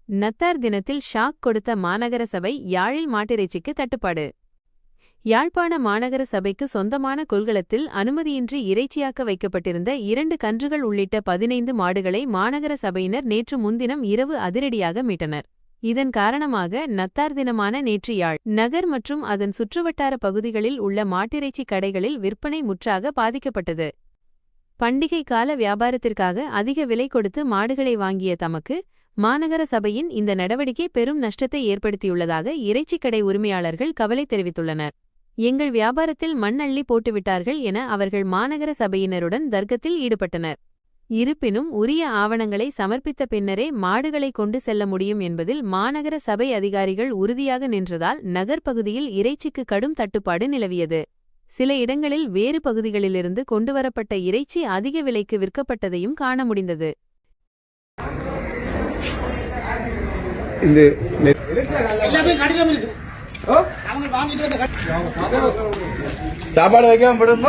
நத்தார் தினத்தில் ஷாக் கொடுத்த மாநகர சபை. யாழில் மாட்டிறைச்சிக்கு தட்டுப்பாடு. யாழ்ப்பாண மாநகர சபைக்கு சொந்தமான கொள்கலத்தில் அனுமதியின்றி இறைச்சியாக்க வைக்கப்பட்டிருந்த 2 கன்றுகள் உள்ளிட்ட 15 மாடுகளை மாநகர சபையினர் நேற்று முன்தினம் இரவு அதிரடியாக மீட்டனர். இதன் காரணமாக நத்தார் தினமான நேற்று யாழ் நகர் மற்றும் அதன் சுற்றுவட்டார பகுதிகளில் உள்ள மாட்டிறைச்சி கடைகளில் விற்பனை முற்றாக பாதிக்கப்பட்டது. பண்டிகை கால வியாபாரத்திற்காக அதிக விலை கொடுத்து மாடுகளை வாங்கிய தமக்கு மாநகர சபையின் இந்த நடவடிக்கை பெரும் நஷ்டத்தை ஏற்படுத்தியுள்ளதாக இறைச்சிக்கடை உரிமையாளர்கள் கவலை தெரிவித்துள்ளனர். எங்கள் வியாபாரத்தில் மண் அள்ளி போட்டுவிட்டார்கள் என அவர்கள் மாநகர சபையினருடன் தர்க்கத்தில் ஈடுபட்டனர். இருப்பினும் உரிய ஆவணங்களை சமர்ப்பித்த பின்னரே மாடுகளை கொண்டு செல்ல முடியும் என்பதில் மாநகர சபை அதிகாரிகள் உறுதியாக நின்றதால் நகர்ப்பகுதியில் இறைச்சிக்கு கடும் தட்டுப்பாடு நிலவியது. சில இடங்களில் வேறு பகுதிகளிலிருந்து கொண்டுவரப்பட்ட இறைச்சி அதிக விலைக்கு விற்கப்பட்டதையும் காண முடிந்தது. சாப்பாடு வைக்காம விடுங்க.